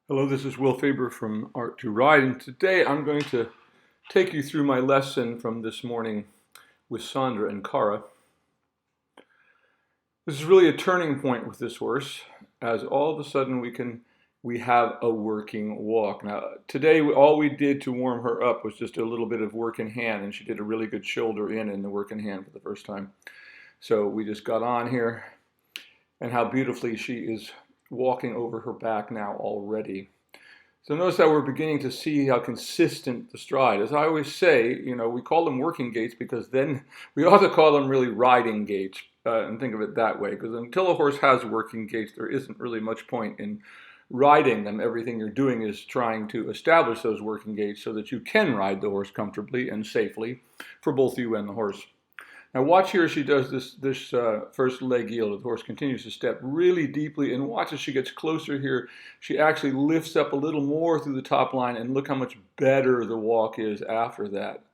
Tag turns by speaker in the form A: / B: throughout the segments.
A: Hello, this is Will Faerber from Art to Ride, and today I'm going to take you through my lesson from this morning with Sandra and Carra. This is really a turning point with this horse, as all of a sudden we have a working walk. Now, today all we did to warm her up was just a little bit of work in hand, and she did a really good shoulder in the work in hand for the first time. So we just got on here, and how beautifully she is walking over her back now already. So notice that we're beginning to see how consistent the stride. As I always say, we call them working gaits because then we ought to call them really riding gaits, and think of it that way. Because until a horse has working gaits, there isn't really much point in riding them. Everything you're doing is trying to establish those working gaits so that you can ride the horse comfortably and safely for both you and the horse. Now watch here, she does this first leg yield. The horse continues to step really deeply, and watch as she gets closer here. She actually lifts up a little more through the top line, and look how much better the walk is after that.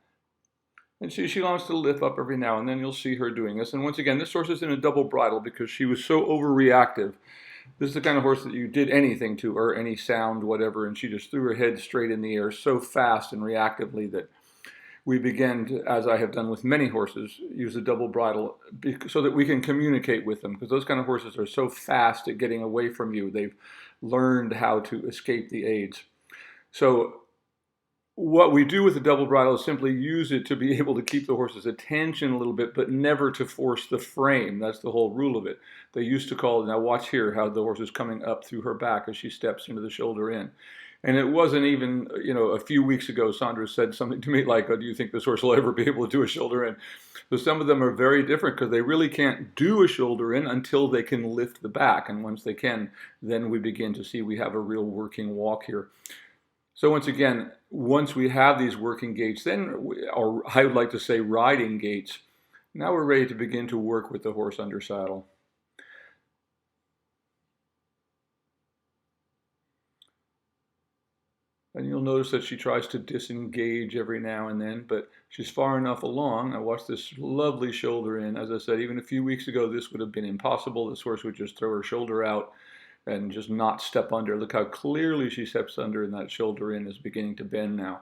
A: And she wants to lift up every now and then. You'll see her doing this. And once again, this horse is in a double bridle because she was so overreactive. This is the kind of horse that you did anything to her, any sound, whatever, and she just threw her head straight in the air so fast and reactively that we begin to, as I have done with many horses, use a double bridle so that we can communicate with them, because those kind of horses are so fast at getting away from you. They've learned how to escape the aids. So what we do with the double bridle is simply use it to be able to keep the horse's attention a little bit, but never to force the frame. That's the whole rule of it. They used to call it, now watch here how the horse is coming up through her back as she steps into the shoulder in. And it wasn't even, a few weeks ago, Sandra said something to me like, oh, do you think this horse will ever be able to do a shoulder in? So some of them are very different because they really can't do a shoulder in until they can lift the back. And once they can, then we begin to see we have a real working walk here. So once again, once we have these working gaits, or I would like to say riding gaits, now we're ready to begin to work with the horse under saddle. And you'll notice that she tries to disengage every now and then, but she's far enough along. Now watch this lovely shoulder in. As I said, even a few weeks ago, this would have been impossible. This horse would just throw her shoulder out and just not step under. Look how clearly she steps under, and that shoulder in is beginning to bend now.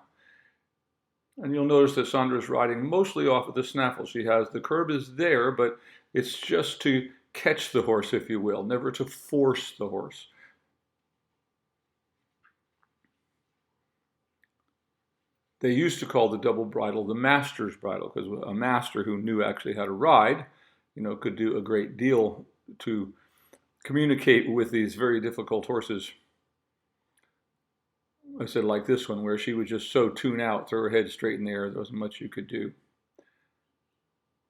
A: And you'll notice that Sandra's riding mostly off of the snaffle. She has, the curb is there, but it's just to catch the horse, if you will, never to force the horse. They used to call the double bridle the master's bridle, because a master who knew actually how to ride, could do a great deal to communicate with these very difficult horses. I said like this one, where she would just so tune out, throw her head straight in the air, there wasn't much you could do.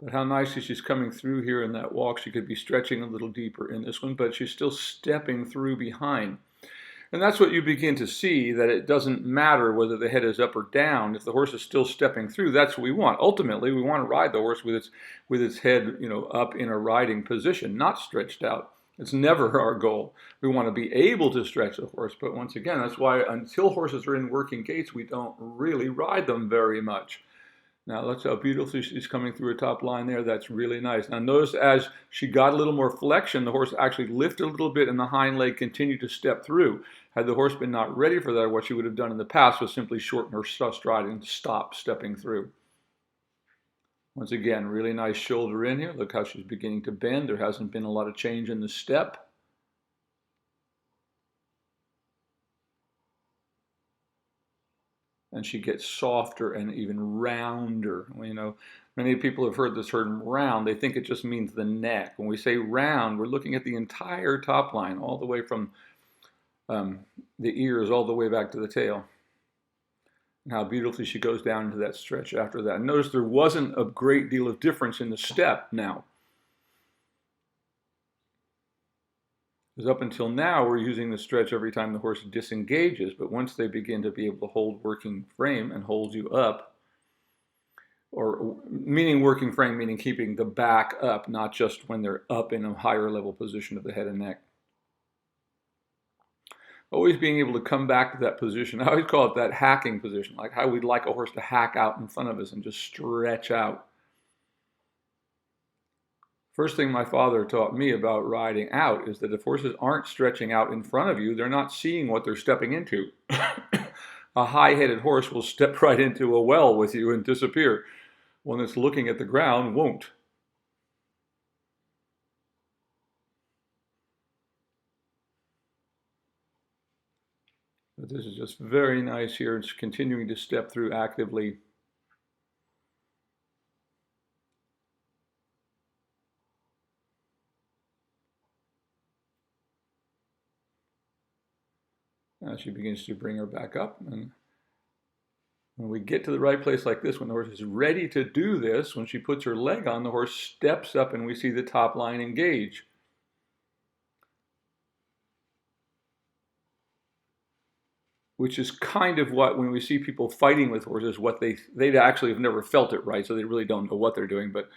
A: But how nicely she's coming through here in that walk. She could be stretching a little deeper in this one, but she's still stepping through behind. And that's what you begin to see, that it doesn't matter whether the head is up or down. If the horse is still stepping through, that's what we want. Ultimately, we want to ride the horse with its head, up in a riding position, not stretched out. It's never our goal. We want to be able to stretch the horse, but once again, that's why until horses are in working gaits, we don't really ride them very much. Now look how beautifully she's coming through her top line there. That's really nice. Now notice as she got a little more flexion, the horse actually lifted a little bit and the hind leg continued to step through. Had the horse been not ready for that, what she would have done in the past was simply shorten her stride and stop stepping through. Once again, really nice shoulder in here. Look how she's beginning to bend. There hasn't been a lot of change in the step. And she gets softer and even rounder. Many people have heard this term round. They think it just means the neck. When we say round, we're looking at the entire top line, all the way from the ears all the way back to the tail. And how beautifully she goes down into that stretch after that. And notice there wasn't a great deal of difference in the step now. Because up until now, we're using the stretch every time the horse disengages, but once they begin to be able to hold working frame and hold you up, or meaning working frame, meaning keeping the back up, not just when they're up in a higher level position of the head and neck. Always being able to come back to that position. I always call it that hacking position, like how we'd like a horse to hack out in front of us and just stretch out. First thing my father taught me about riding out is that if horses aren't stretching out in front of you, they're not seeing what they're stepping into. A high-headed horse will step right into a well with you and disappear. One that's looking at the ground won't. But this is just very nice here. It's continuing to step through actively. Now she begins to bring her back up. And when we get to the right place like this, when the horse is ready to do this, when she puts her leg on, the horse steps up and we see the top line engage. Which is kind of what, when we see people fighting with horses, what they actually have never felt it, right? So they really don't know what they're doing. But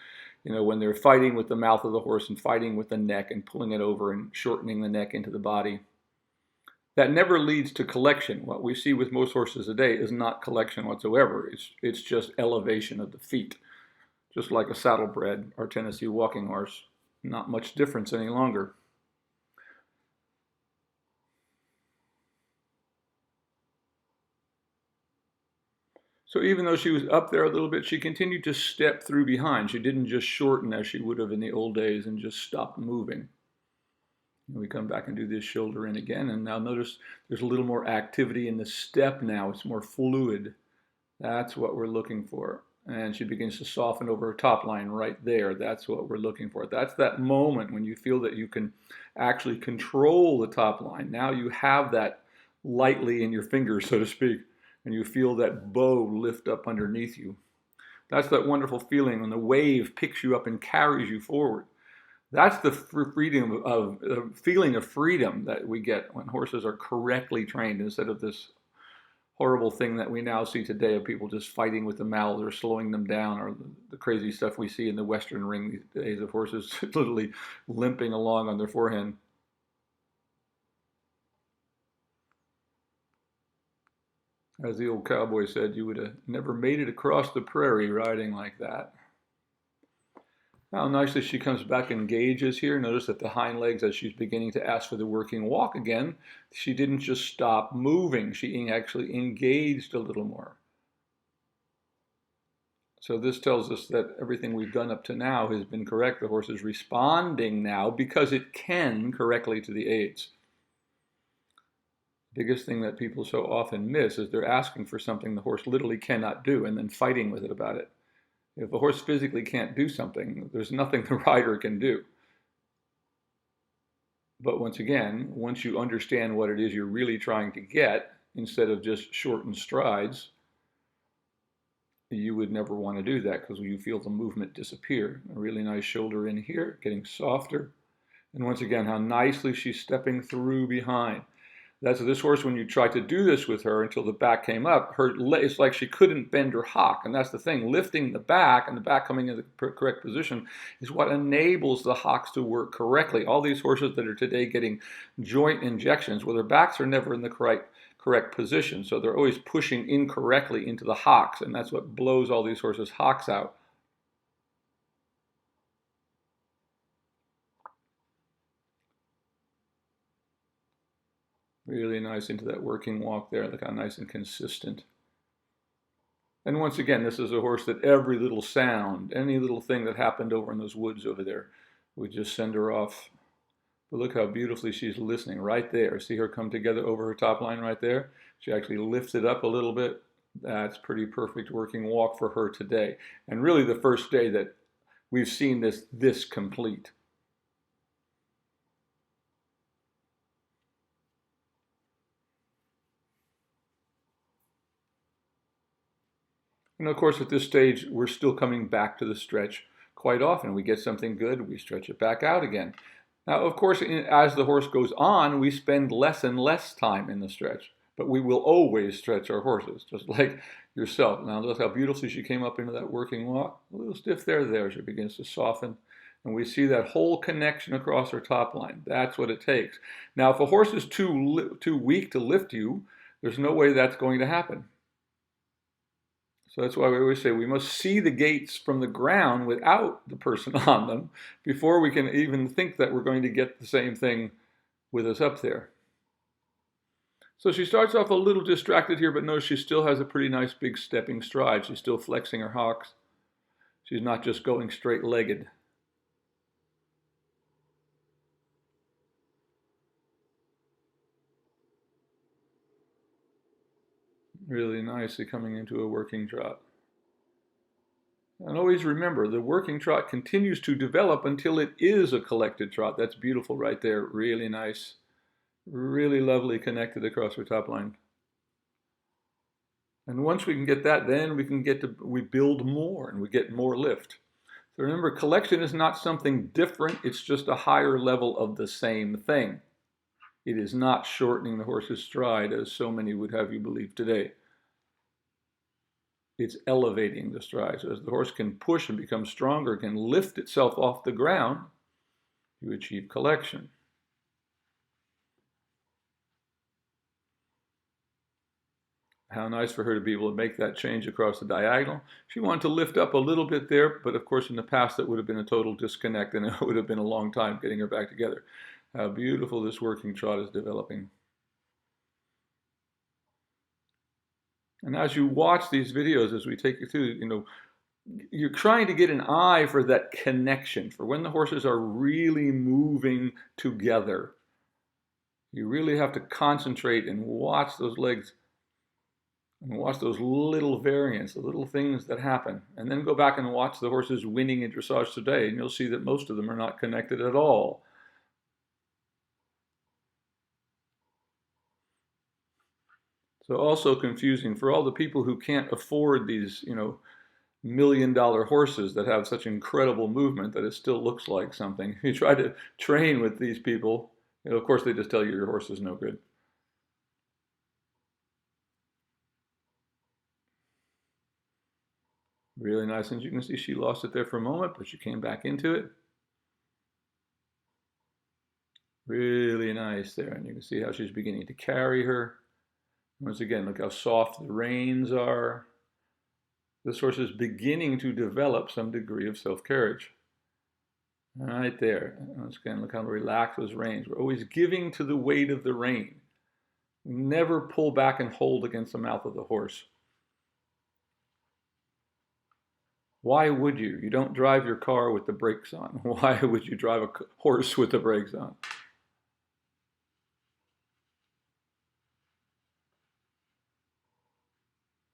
A: when they're fighting with the mouth of the horse and fighting with the neck and pulling it over and shortening the neck into the body, that never leads to collection. What we see with most horses today is not collection whatsoever. It's just elevation of the feet, just like a saddlebred or Tennessee walking horse. Not much difference any longer. So even though she was up there a little bit, she continued to step through behind. She didn't just shorten as she would have in the old days and just stop moving. And we come back and do this shoulder in again. And now notice there's a little more activity in the step now. It's more fluid. That's what we're looking for. And she begins to soften over her top line right there. That's what we're looking for. That's that moment when you feel that you can actually control the top line. Now you have that lightly in your fingers, so to speak. And you feel that bow lift up underneath you. That's that wonderful feeling when the wave picks you up and carries you forward. That's the feeling of freedom that we get when horses are correctly trained, instead of this horrible thing that we now see today of people just fighting with the mouths or slowing them down, or the crazy stuff we see in the Western ring these days of horses literally limping along on their forehand. As the old cowboy said, you would have never made it across the prairie riding like that. Now nicely she comes back and engages here. Notice that the hind legs, as she's beginning to ask for the working walk again, she didn't just stop moving. She actually engaged a little more. So this tells us that everything we've done up to now has been correct. The horse is responding now because it can correctly to the aids. Biggest thing that people so often miss is they're asking for something the horse literally cannot do and then fighting with it about it. If a horse physically can't do something, there's nothing the rider can do. But once again, once you understand what it is you're really trying to get, instead of just shortened strides, you would never want to do that because you feel the movement disappear. A really nice shoulder in here, getting softer. And once again, how nicely she's stepping through behind. That's this horse, when you try to do this with her until the back came up, it's like she couldn't bend her hock. And that's the thing, lifting the back and the back coming in the correct position is what enables the hocks to work correctly. All these horses that are today getting joint injections, well, their backs are never in the correct position. So they're always pushing incorrectly into the hocks, and that's what blows all these horses' hocks out. Really nice into that working walk there. Look how nice and consistent. And once again, this is a horse that every little sound, any little thing that happened over in those woods over there would just send her off. But look how beautifully she's listening right there. See her come together over her top line right there? She actually lifts it up a little bit. That's pretty perfect working walk for her today. And really the first day that we've seen this complete. And of course, at this stage, we're still coming back to the stretch quite often. We get something good, we stretch it back out again. Now, of course, as the horse goes on, we spend less and less time in the stretch. But we will always stretch our horses, just like yourself. Now, notice how beautifully she came up into that working walk. A little stiff there. She begins to soften. And we see that whole connection across her top line. That's what it takes. Now, if a horse is too weak to lift you, there's no way that's going to happen. So that's why we always say we must see the gaits from the ground without the person on them before we can even think that we're going to get the same thing with us up there. So she starts off a little distracted here, but notice she still has a pretty nice big stepping stride. She's still flexing her hocks. She's not just going straight-legged. Really nicely coming into a working trot. And always remember, the working trot continues to develop until it is a collected trot. That's beautiful right there. Really nice. Really lovely connected across her top line. And once we can get that, then we build more and we get more lift. So remember, collection is not something different. It's just a higher level of the same thing. It is not shortening the horse's stride as so many would have you believe today. It's elevating the stride. So as the horse can push and become stronger, can lift itself off the ground, you achieve collection. How nice for her to be able to make that change across the diagonal. She wanted to lift up a little bit there, but of course in the past that would have been a total disconnect and it would have been a long time getting her back together. How beautiful this working trot is developing. And as you watch these videos, as we take you through, you're trying to get an eye for that connection, for when the horses are really moving together. You really have to concentrate and watch those legs and watch those little variants, the little things that happen. And then go back and watch the horses winning in dressage today, and you'll see that most of them are not connected at all. So also confusing for all the people who can't afford these, $1 million horses that have such incredible movement that it still looks like something. If you try to train with these people, of course they just tell you your horse is no good. Really nice, and you can see she lost it there for a moment, but she came back into it. Really nice there, and you can see how she's beginning to carry her. Once again, look how soft the reins are. This horse is beginning to develop some degree of self-carriage. Right there. Once again, look how relaxed those reins. We're always giving to the weight of the rein. Never pull back and hold against the mouth of the horse. Why would you? You don't drive your car with the brakes on. Why would you drive a horse with the brakes on?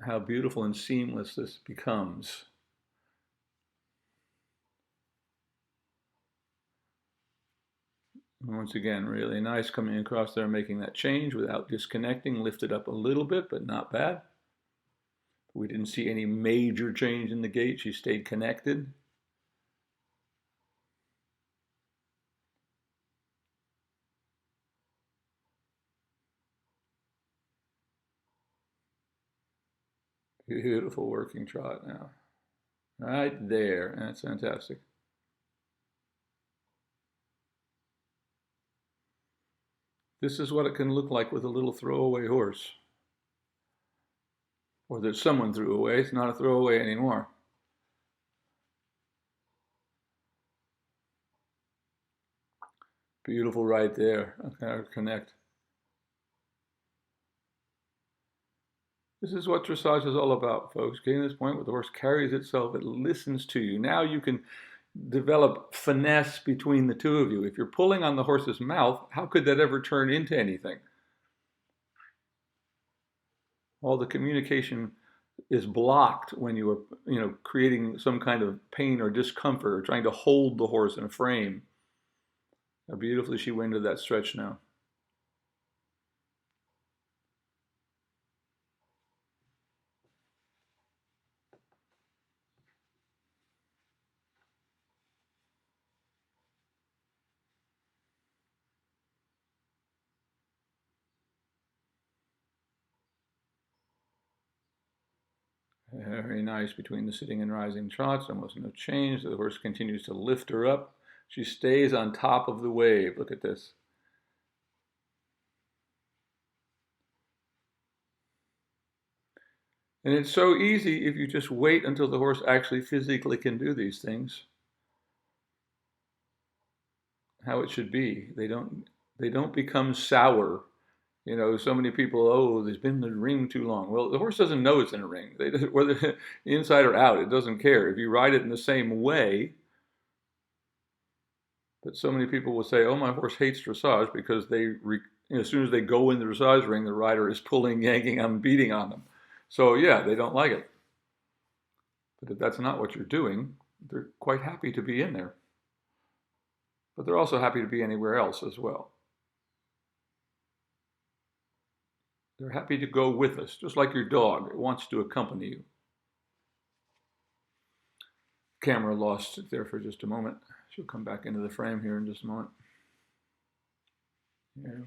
A: How beautiful and seamless this becomes. Once again, really nice coming across there, making that change without disconnecting, lifted up a little bit, but not bad. We didn't see any major change in the gait. She stayed connected. Beautiful working trot now. Right there. That's fantastic. This is what it can look like with a little throwaway horse. Or that someone threw away. It's not a throwaway anymore. Beautiful right there. Okay, connect. This is what dressage is all about, folks. Getting to this point where the horse carries itself, it listens to you. Now you can develop finesse between the two of you. If you're pulling on the horse's mouth, how could that ever turn into anything? All the communication is blocked when you are, creating some kind of pain or discomfort or trying to hold the horse in a frame. How beautifully she went into that stretch now. Very nice between the sitting and rising trots, almost no change. The horse continues to lift her up. She stays on top of the wave. Look at this. And it's so easy if you just wait until the horse actually physically can do these things, how it should be. They don't become sour. So many people, oh, there's been in the ring too long. Well, the horse doesn't know it's in a ring. Whether inside or out, it doesn't care. If you ride it in the same way, but so many people will say, oh, my horse hates dressage because as soon as they go in the dressage ring, the rider is pulling, yanking on, beating on them. So yeah, they don't like it. But if that's not what you're doing, they're quite happy to be in there. But they're also happy to be anywhere else as well. They're happy to go with us, just like your dog. It wants to accompany you. Camera lost it there for just a moment. She'll come back into the frame here in just a moment. Yeah.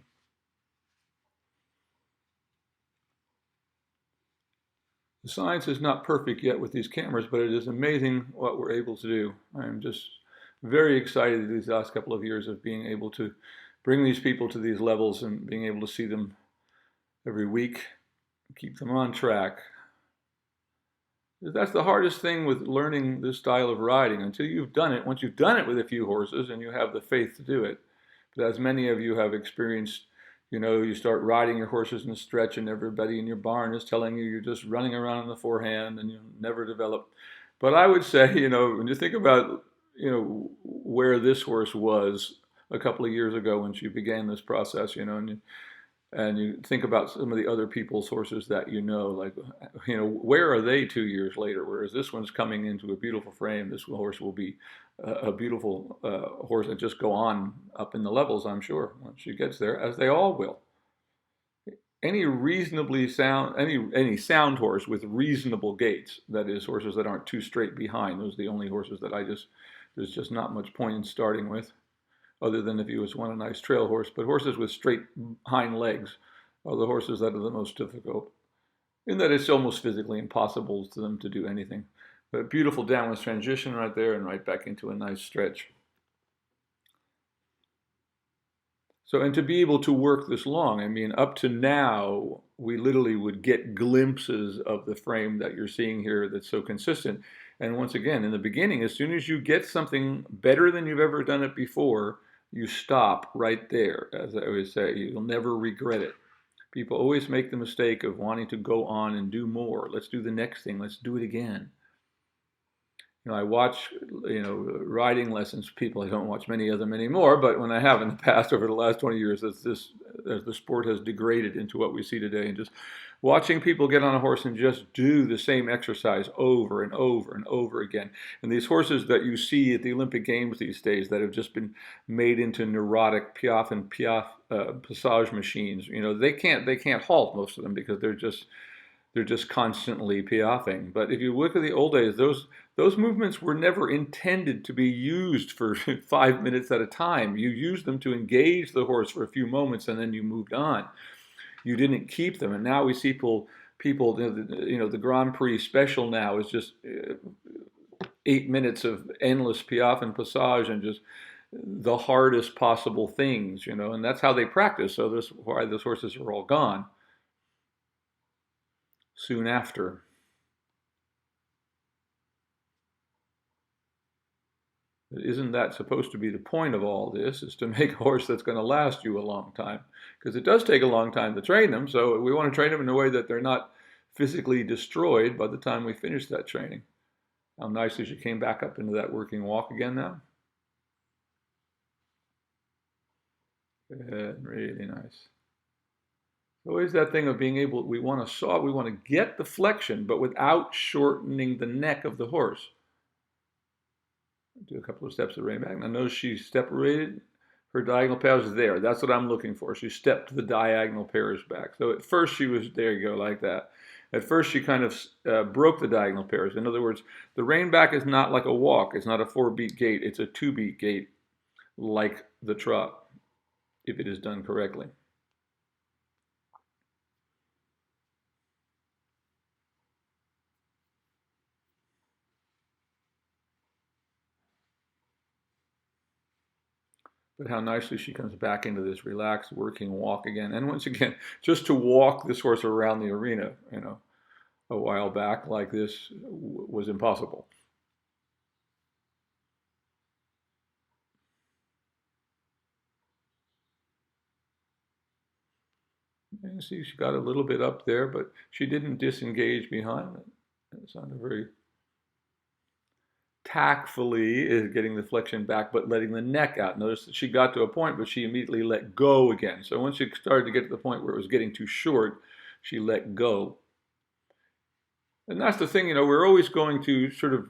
A: The science is not perfect yet with these cameras, but it is amazing what we're able to do. I'm just very excited these last couple of years of being able to bring these people to these levels and being able to see them every week, keep them on track. That's the hardest thing with learning this style of riding. Until you've done it, once you've done it with a few horses and you have the faith to do it, but as many of you have experienced, you start riding your horses in a stretch and everybody in your barn is telling you you're just running around in the forehand and you never develop. But I would say, when you think about, where this horse was a couple of years ago when she began this process, and you think about some of the other people's horses that like, where are they 2 years later? Whereas this one's coming into a beautiful frame. This horse will be a beautiful horse and just go on up in the levels, I'm sure, once she gets there, as they all will. Any sound horse with reasonable gaits, that is, horses that aren't too straight behind, those are the only horses that there's just not much point in starting with, other than if you just want a nice trail horse. But horses with straight hind legs are the horses that are the most difficult, in that it's almost physically impossible to them to do anything. But beautiful downwards transition right there and right back into a nice stretch. So, and to be able to work this long, up to now, we literally would get glimpses of the frame that you're seeing here that's so consistent. And once again, in the beginning, as soon as you get something better than you've ever done it before, you stop right there. As I always say, you'll never regret it. People always make the mistake of wanting to go on and do more. Let's do the next thing. Let's do it again. I watch, riding lessons people. I don't watch many of them anymore, but when I have in the past over the last 20 years, as the sport has degraded into what we see today, and just watching people get on a horse and just do the same exercise over and over and over again. And these horses that you see at the Olympic Games these days that have just been made into neurotic piaffe and passage machines, they can't halt, most of them, because they're just constantly piaffing. But if you look at the old days, those movements were never intended to be used for 5 minutes at a time. You used them to engage the horse for a few moments and then you moved on. You didn't keep them. And now we see people, the Grand Prix special now is just 8 minutes of endless piaffe and passage and just the hardest possible things, and that's how they practice. So that's why those horses are all gone soon after. But isn't that supposed to be the point of all this, is to make a horse that's going to last you a long time? Because it does take a long time to train them, so we want to train them in a way that they're not physically destroyed by the time we finish that training. How nicely she came back up into that working walk again now. Good, really nice. Always that thing of being able, we want to get the flexion, but without shortening the neck of the horse. Do a couple of steps of rein back. Now notice she separated her diagonal pairs there. That's what I'm looking for. She stepped the diagonal pairs back. So at first she was, there you go, like that. At first she kind of broke the diagonal pairs. In other words, the rein back is not like a walk. It's not a 4-beat gait. It's a 2-beat gait, like the trot, if it is done correctly. But how nicely she comes back into this relaxed working walk again. And once again, just to walk this horse around the arena, a while back like this was impossible. And see, she got a little bit up there, but she didn't disengage behind it. It's not a very tactfully is getting the flexion back, but letting the neck out. Notice that she got to a point, but she immediately let go again. So once she started to get to the point where it was getting too short, she let go. And that's the thing, we're always going to sort of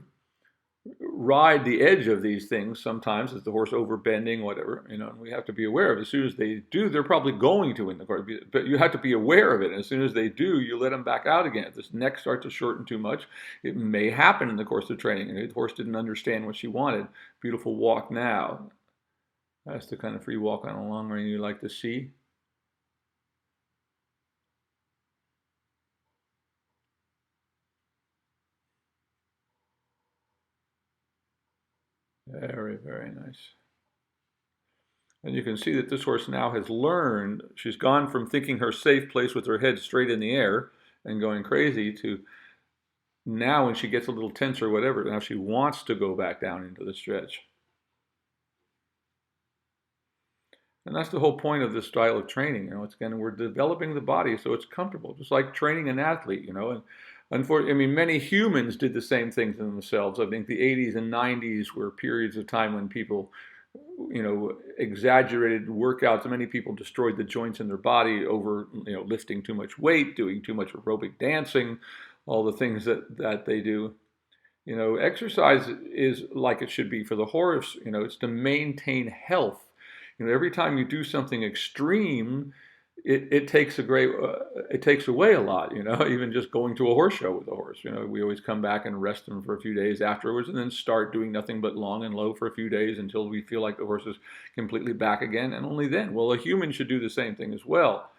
A: ride the edge of these things sometimes as the horse overbending, whatever, and we have to be aware of it. As soon as they do, they're probably going to in the course, but you have to be aware of it. And as soon as they do, you let them back out again. If this neck starts to shorten too much, it may happen in the course of training. And the horse didn't understand what she wanted. Beautiful walk now. That's the kind of free walk on a long rein you like to see. Very, very nice. And you can see that this horse now has learned, she's gone from thinking her safe place with her head straight in the air and going crazy to now when she gets a little tense or whatever, now she wants to go back down into the stretch. And that's the whole point of this style of training. It's again, we're developing the body so it's comfortable, just like training an athlete, And unfortunately, many humans did the same thing to themselves. I think the 80s and 90s were periods of time when people, exaggerated workouts. Many people destroyed the joints in their body over, lifting too much weight, doing too much aerobic dancing, all the things that they do. Exercise is like it should be for the horse. It's to maintain health. Every time you do something extreme, it takes it takes away a lot. Even just going to a horse show with a horse. We always come back and rest them for a few days afterwards, and then start doing nothing but long and low for a few days until we feel like the horse is completely back again, and only then. Well, a human should do the same thing as well.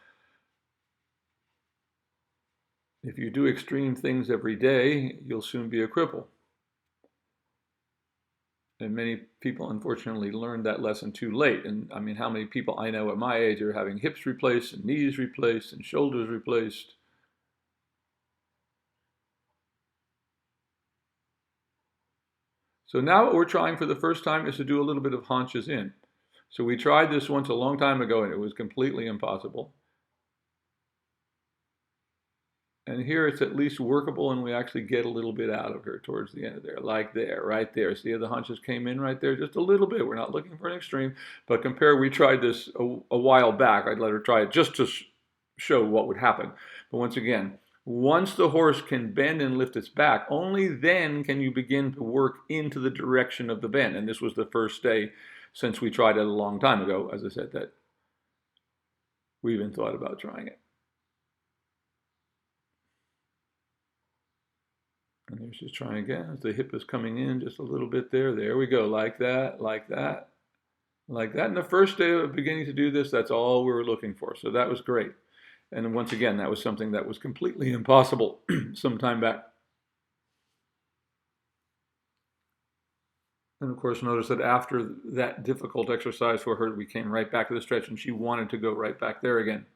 A: If you do extreme things every day, you'll soon be a cripple. And many people, unfortunately, learned that lesson too late. And how many people I know at my age are having hips replaced and knees replaced and shoulders replaced? So now what we're trying for the first time is to do a little bit of hunches-in. So we tried this once a long time ago and it was completely impossible. And here it's at least workable, and we actually get a little bit out of her towards the end of there, like there, right there. See how the hunches came in right there? Just a little bit. We're not looking for an extreme, but we tried this a while back. I'd let her try it just to show what would happen. But once again, once the horse can bend and lift its back, only then can you begin to work into the direction of the bend. And this was the first day since we tried it a long time ago, as I said, that we even thought about trying it. And there's just trying again. As the hip is coming in just a little bit there. There we go, like that, like that, like that. And the first day of beginning to do this, that's all we were looking for. So that was great. And once again, that was something that was completely impossible some time back. And of course, notice that after that difficult exercise for her, we came right back to the stretch and she wanted to go right back there again.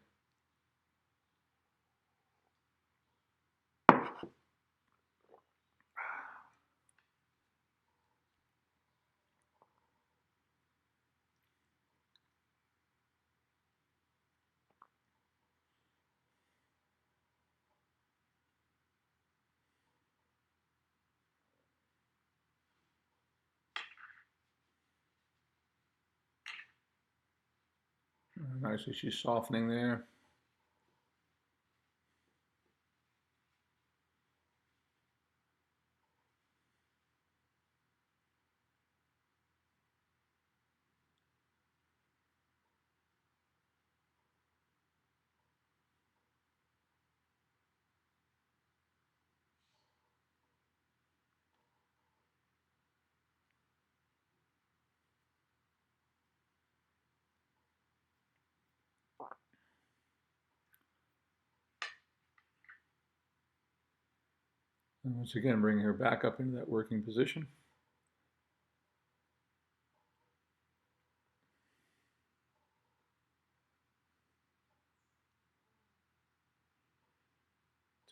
A: Nicely, she's softening there. And once again, bringing her back up into that working position.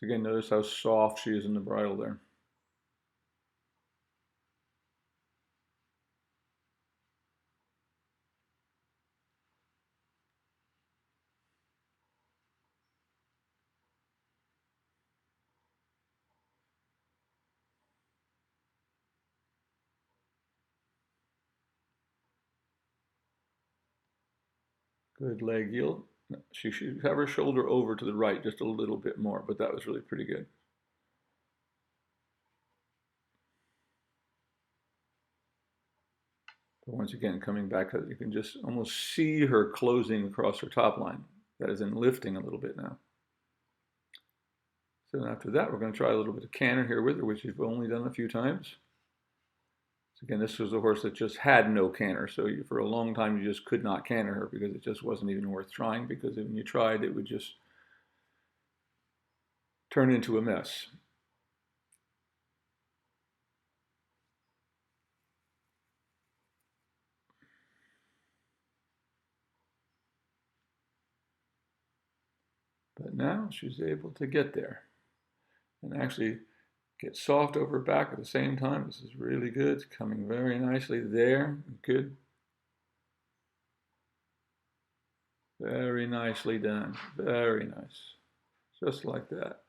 A: So again, notice how soft she is in the bridle there. Good leg yield. She should have her shoulder over to the right just a little bit more, but that was really pretty good. But once again, coming back, you can just almost see her closing across her top line. That is in lifting a little bit now. So after that, we're going to try a little bit of canter here with her, which we've only done a few times. So again, this was a horse that just had no canter. So for a long time, you just could not canter her because it just wasn't even worth trying, because when you tried, it would just turn into a mess. But now she's able to get there and actually get soft over her back at the same time. This is really good. It's coming very nicely there. Good. Very nicely done. Very nice. Just like that.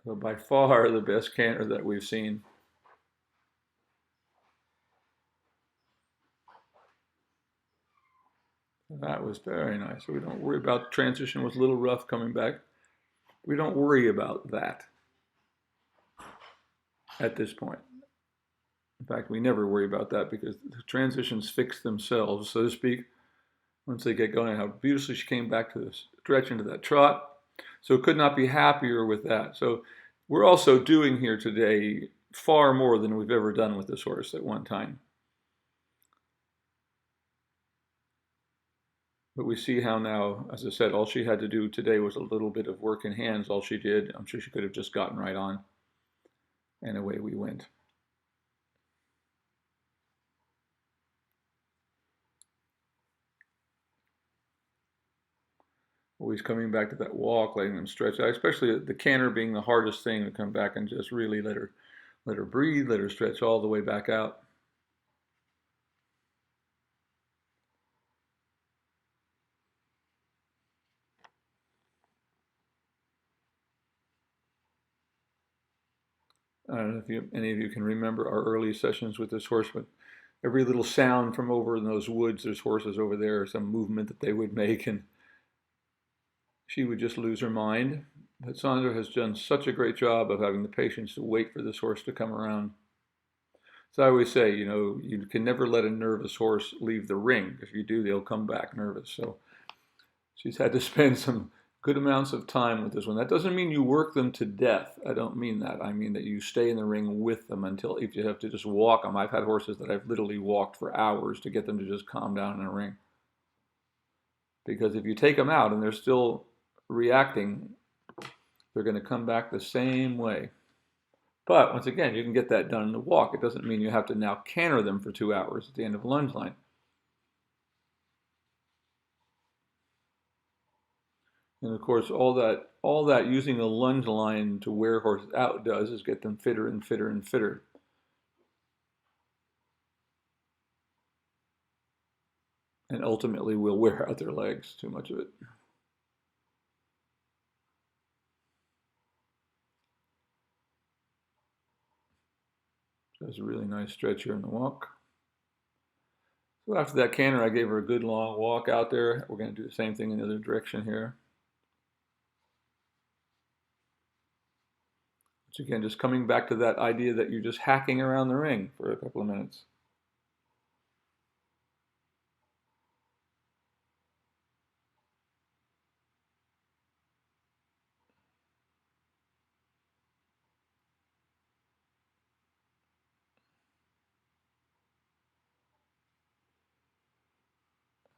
A: So by far the best canter that we've seen. That was very nice. So we don't worry about the transition. Was a little rough coming back. We don't worry about that at this point. In fact, we never worry about that because the transitions fix themselves, so to speak, once they get going. How beautifully she came back to this stretch into that trot. So could not be happier with that. So we're also doing here today far more than we've ever done with this horse at one time. But we see how now, as I said, all she had to do today was a little bit of work in hands. All she did, I'm sure she could have just gotten right on. And away we went. Always coming back to that walk, letting them stretch out, especially the canter being the hardest thing, to come back and just really let her breathe, let her stretch all the way back out. I don't know if any of you can remember our early sessions with this horse, but every little sound from over in those woods, there's horses over there, some movement that they would make, and she would just lose her mind. But Sandra has done such a great job of having the patience to wait for this horse to come around. So I always say, you can never let a nervous horse leave the ring. If you do, they'll come back nervous. So she's had to spend some good amounts of time with this one. That doesn't mean you work them to death. I don't mean that. I mean that you stay in the ring with them until, if you have to just walk them. I've had horses that I've literally walked for hours to get them to just calm down in a ring. Because if you take them out and they're still reacting, they're going to come back the same way. But once again, you can get that done in the walk. It doesn't mean you have to now canter them for 2 hours at the end of a lunge line. And of course, all that using a lunge line to wear horses out does is get them fitter and fitter and fitter. And ultimately will wear out their legs, too much of it. So it's a really nice stretch here in the walk. So after that canter, I gave her a good long walk out there. We're going to do the same thing in the other direction here. Which again, just coming back to that idea that you're just hacking around the ring for a couple of minutes.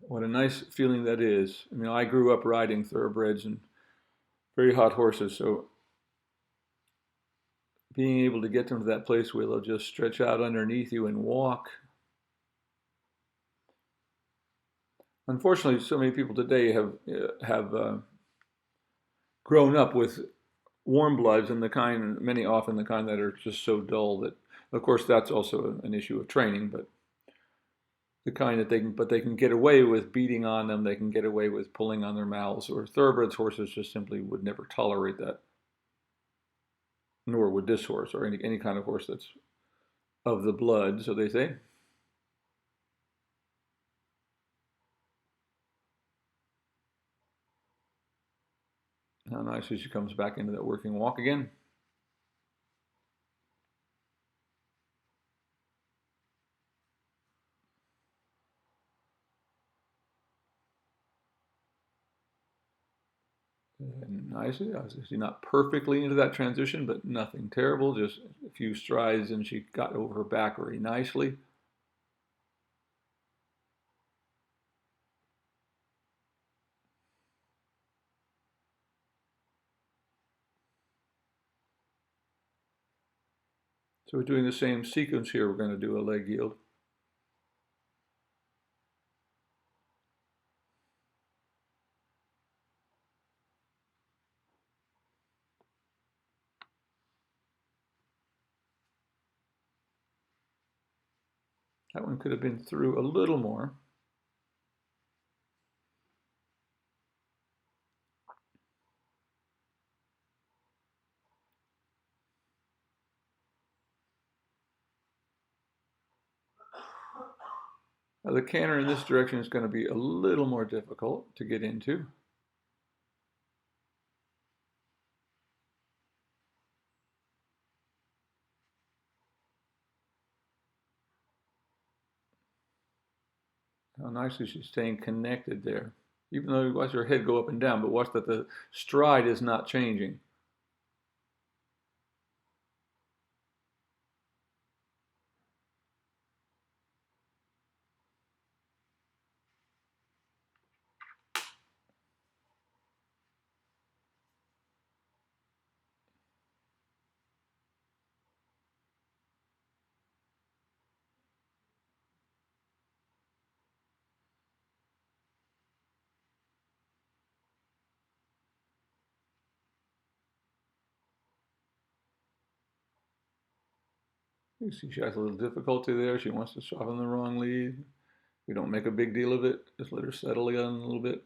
A: What a nice feeling that is. I mean, I grew up riding thoroughbreds and very hot horses, so being able to get them to that place where they'll just stretch out underneath you and walk. Unfortunately, so many people today have grown up with warm bloods and the kind, many often the kind that are just so dull that, of course, that's also an issue of training, but the kind that they can get away with beating on them, they can get away with pulling on their mouths, or thoroughbreds horses just simply would never tolerate that, nor would this horse or any kind of horse that's of the blood, so they say. How nicely she comes back into that working walk again. And nicely, obviously not perfectly into that transition, but nothing terrible, just a few strides and she got over her back very nicely. So we're doing the same sequence here. We're going to do a leg yield. That one could have been through a little more. Now the canter in this direction is going to be a little more difficult to get into. How nicely she's staying connected there. Even though you watch her head go up and down, but watch that the stride is not changing. You see she has a little difficulty there. She wants to soften the wrong lead. We don't make a big deal of it. Just let her settle in a little bit.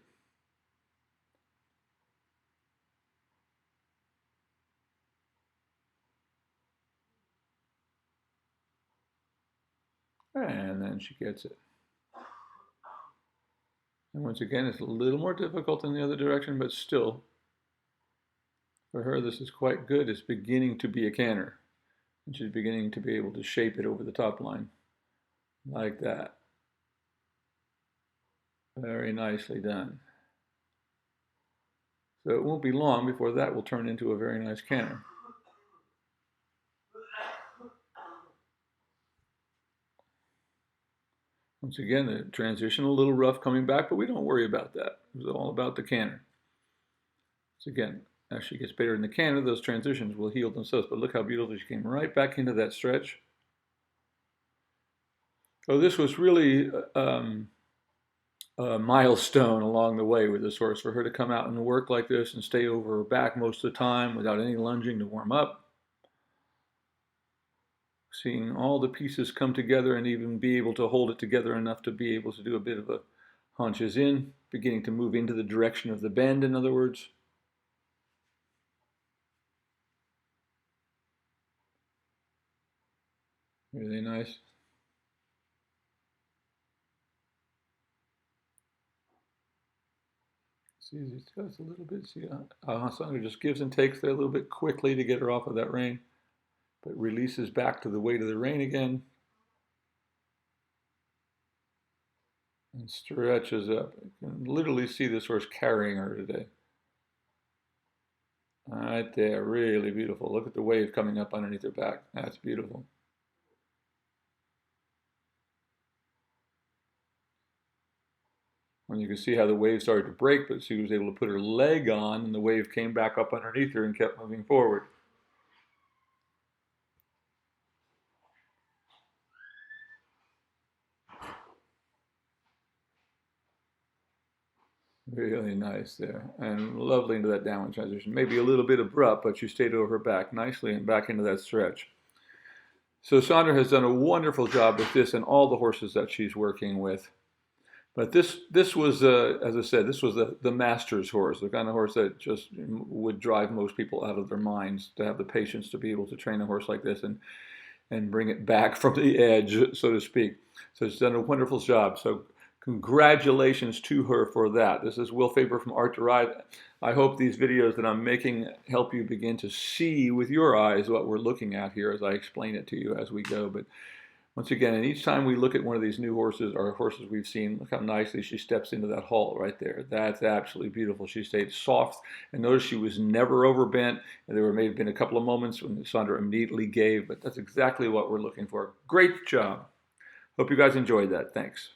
A: And then she gets it. And once again, it's a little more difficult in the other direction, but still, for her, this is quite good. It's beginning to be a canter. And she's beginning to be able to shape it over the top line. Like that. Very nicely done. So it won't be long before that will turn into a very nice canter. Once again, the transition a little rough coming back, but we don't worry about that. It was all about the canter. So again, as she gets better in the canter, those transitions will heal themselves. But look how beautifully she came right back into that stretch. So this was really a milestone along the way with this horse. For her to come out and work like this and stay over her back most of the time without any lunging to warm up. Seeing all the pieces come together and even be able to hold it together enough to be able to do a bit of a hunches-in, beginning to move into the direction of the bend, in other words. Really nice. See, just a little bit. See how Sandra just gives and takes there a little bit quickly to get her off of that rein, but releases back to the weight of the rein again. And stretches up. You can literally see this horse carrying her today. Right there, really beautiful. Look at the wave coming up underneath her back. That's beautiful. And you can see how the wave started to break, but she was able to put her leg on, and the wave came back up underneath her and kept moving forward. Really nice there. And lovely into that downward transition. Maybe a little bit abrupt, but you stayed over her back nicely and back into that stretch. So Sandra has done a wonderful job with this and all the horses that she's working with. But this was, as I said, this was the master's horse, the kind of horse that just would drive most people out of their minds, to have the patience to be able to train a horse like this and bring it back from the edge, so to speak. So she's done a wonderful job. So congratulations to her for that. This is Will Faerber from Art to Ride. I hope these videos that I'm making help you begin to see with your eyes what we're looking at here as I explain it to you as we go. But once again, and each time we look at one of these new horses or horses we've seen, look how nicely she steps into that halt right there. That's absolutely beautiful. She stayed soft, and notice she was never overbent. And there may have been a couple of moments when Sandra immediately gave, but that's exactly what we're looking for. Great job. Hope you guys enjoyed that. Thanks.